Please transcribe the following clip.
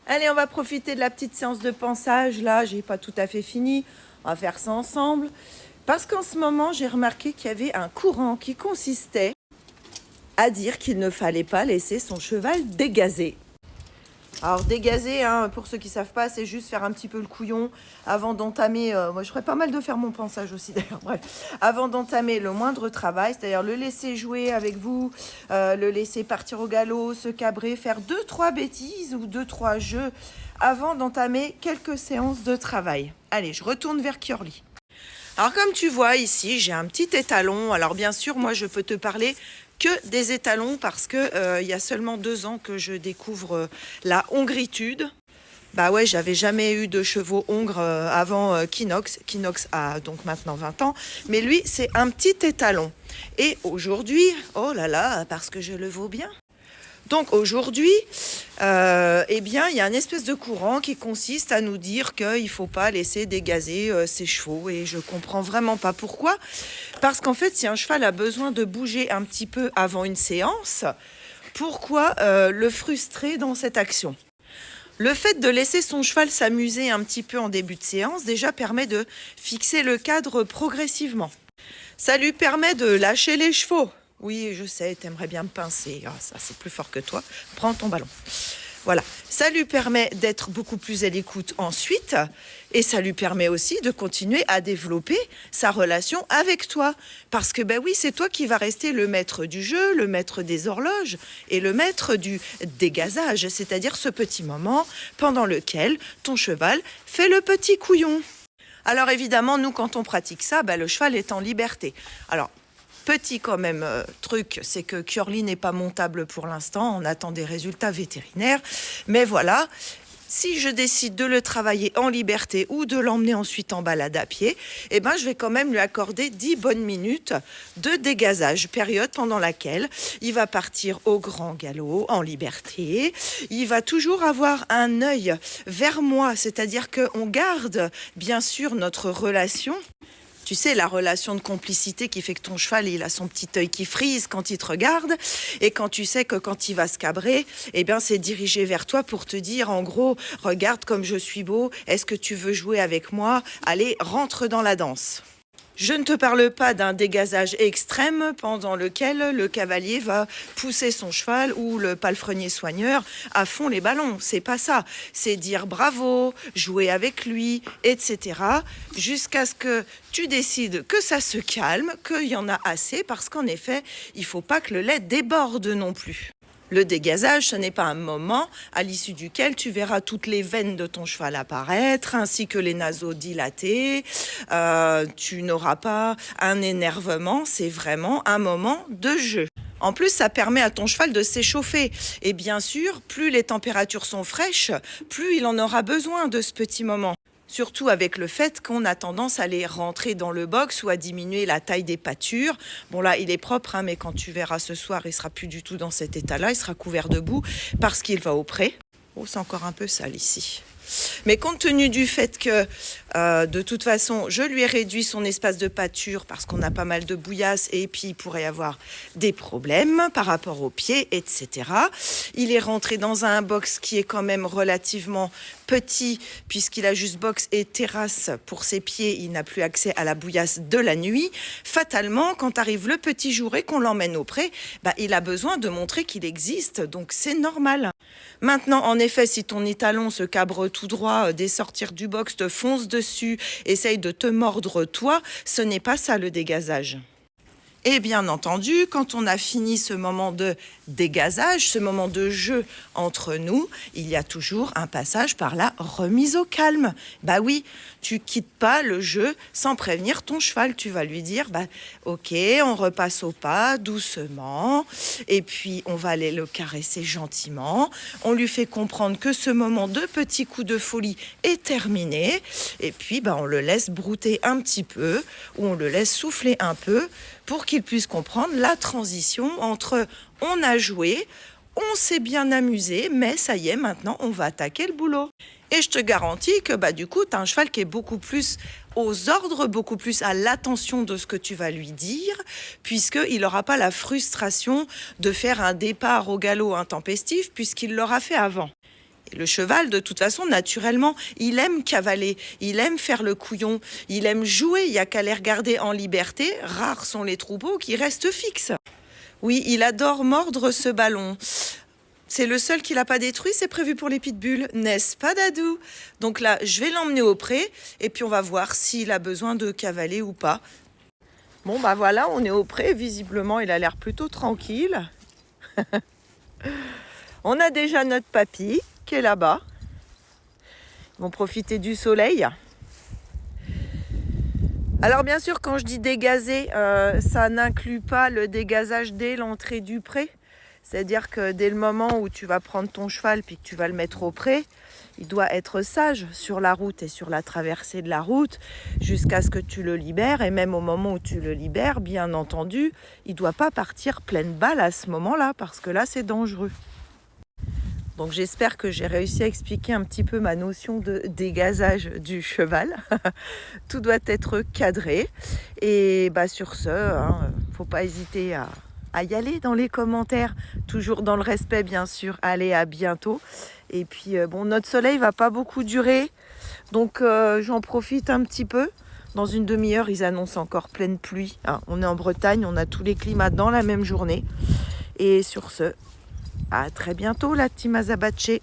Allez, on va profiter de la petite séance de pansage. Là, j'ai pas tout à fait fini. On va faire ça ensemble. Parce qu'en ce moment, j'ai remarqué qu'il y avait un courant qui consistait à dire qu'il ne fallait pas laisser son cheval dégazer. Alors dégazer, pour ceux qui ne savent pas, c'est juste faire un petit peu le couillon avant d'entamer, moi je ferais pas mal de faire mon pansage aussi d'ailleurs, bref, avant d'entamer le moindre travail, c'est-à-dire le laisser jouer avec vous, le laisser partir au galop, se cabrer, faire 2-3 bêtises ou 2-3 jeux avant d'entamer quelques séances de travail. Allez, je retourne vers Kiorli. Alors comme tu vois ici, j'ai un petit étalon. Alors bien sûr, moi je peux te parler que des étalons parce que il y a seulement 2 ans que je découvre la hongritude. Bah ouais, j'avais jamais eu de chevaux hongres avant Kinox. Kinox a donc maintenant 20 ans, mais lui c'est un petit étalon. Et aujourd'hui, oh là là, parce que je le vaux bien. Donc aujourd'hui, eh bien, il y a une espèce de courant qui consiste à nous dire qu'il ne faut pas laisser dégazer ses chevaux. Et je ne comprends vraiment pas pourquoi. Parce qu'en fait, si un cheval a besoin de bouger un petit peu avant une séance, pourquoi le frustrer dans cette action ? Le fait de laisser son cheval s'amuser un petit peu en début de séance déjà permet de fixer le cadre progressivement. Ça lui permet de lâcher les chevaux. Oui, je sais, t'aimerais bien me pincer. Ah, ça, c'est plus fort que toi. Prends ton ballon. Voilà. Ça lui permet d'être beaucoup plus à l'écoute ensuite. Et ça lui permet aussi de continuer à développer sa relation avec toi. Parce que, ben oui, c'est toi qui vas rester le maître du jeu, le maître des horloges et le maître du dégazage. C'est-à-dire ce petit moment pendant lequel ton cheval fait le petit couillon. Alors évidemment, nous, quand on pratique ça, le cheval est en liberté. Alors, petit quand même truc, c'est que Kiorli n'est pas montable pour l'instant, on attend des résultats vétérinaires. Mais voilà, si je décide de le travailler en liberté ou de l'emmener ensuite en balade à pied, je vais quand même lui accorder 10 bonnes minutes de dégazage, période pendant laquelle il va partir au grand galop en liberté. Il va toujours avoir un œil vers moi, c'est-à-dire qu'on garde bien sûr notre relation. Tu sais, la relation de complicité qui fait que ton cheval, il a son petit œil qui frise quand il te regarde. Et quand tu sais que quand il va se cabrer, c'est dirigé vers toi pour te dire, en gros, regarde comme je suis beau, est-ce que tu veux jouer avec moi ? Allez, rentre dans la danse. Je ne te parle pas d'un dégazage extrême pendant lequel le cavalier va pousser son cheval ou le palefrenier soigneur à fond les ballons. C'est pas ça. C'est dire bravo, jouer avec lui, etc. jusqu'à ce que tu décides que ça se calme, qu'il y en a assez, parce qu'en effet, il faut pas que le lait déborde non plus. Le dégazage, ce n'est pas un moment à l'issue duquel tu verras toutes les veines de ton cheval apparaître, ainsi que les naseaux dilatés. Tu n'auras pas un énervement, c'est vraiment un moment de jeu. En plus, ça permet à ton cheval de s'échauffer. Et bien sûr, plus les températures sont fraîches, plus il en aura besoin de ce petit moment. Surtout avec le fait qu'on a tendance à les rentrer dans le box ou à diminuer la taille des pâtures. Bon là, il est propre, mais quand tu verras ce soir, il sera plus du tout dans cet état-là. Il sera couvert de boue parce qu'il va au pré. Oh, c'est encore un peu sale ici. Mais compte tenu du fait que, de toute façon, je lui ai réduit son espace de pâture parce qu'on a pas mal de bouillasse et puis il pourrait y avoir des problèmes par rapport aux pieds, etc. Il est rentré dans un box qui est quand même relativement petit puisqu'il a juste box et terrasse pour ses pieds. Il n'a plus accès à la bouillasse de la nuit. Fatalement, quand arrive le petit jour et qu'on l'emmène au pré, il a besoin de montrer qu'il existe. Donc c'est normal. Maintenant, en effet, si ton étalon se cabre tout droit dès sortir du box, te fonce dessus, essaye de te mordre toi, ce n'est pas ça le dégazage. Et bien entendu, quand on a fini ce moment de dégazage, ce moment de jeu entre nous, il y a toujours un passage par la remise au calme. Bah oui, tu quittes pas le jeu sans prévenir ton cheval. Tu vas lui dire, ok, on repasse au pas doucement, et puis on va aller le caresser gentiment. On lui fait comprendre que ce moment de petit coup de folie est terminé, et puis on le laisse brouter un petit peu, ou on le laisse souffler un peu, pour qu'il puisse comprendre la transition entre on a joué, on s'est bien amusé, mais ça y est, maintenant on va attaquer le boulot. Et je te garantis que du coup, tu as un cheval qui est beaucoup plus aux ordres, beaucoup plus à l'attention de ce que tu vas lui dire, puisqu'il n'aura pas la frustration de faire un départ au galop intempestif, puisqu'il l'aura fait avant. Et le cheval, de toute façon, naturellement, il aime cavaler, il aime faire le couillon, il aime jouer, il n'y a qu'à les regarder en liberté. Rares sont les troupeaux qui restent fixes. Oui, il adore mordre ce ballon. C'est le seul qu'il n'a pas détruit, c'est prévu pour les pitbulls, n'est-ce pas Dadou? Donc là, je vais l'emmener au pré et puis on va voir s'il a besoin de cavaler ou pas. Bon bah voilà, on est au pré, visiblement il a l'air plutôt tranquille. On a déjà notre papy qui est là-bas. Ils vont profiter du soleil. Alors bien sûr, quand je dis dégazer, ça n'inclut pas le dégazage dès l'entrée du pré. C'est-à-dire que dès le moment où tu vas prendre ton cheval puis que tu vas le mettre au pré, il doit être sage sur la route et sur la traversée de la route jusqu'à ce que tu le libères. Et même au moment où tu le libères, bien entendu, il ne doit pas partir pleine balle à ce moment-là parce que là, c'est dangereux. Donc j'espère que j'ai réussi à expliquer un petit peu ma notion de dégazage du cheval. Tout doit être cadré. Et bah, sur ce, faut pas hésiter à y aller dans les commentaires, toujours dans le respect bien sûr. Allez, à bientôt. Et puis bon, notre soleil va pas beaucoup durer, donc j'en profite un petit peu. Dans une demi-heure, ils annoncent encore pleine pluie. On est en Bretagne, on a tous les climats dans la même journée. Et sur ce, à très bientôt la team Azabache.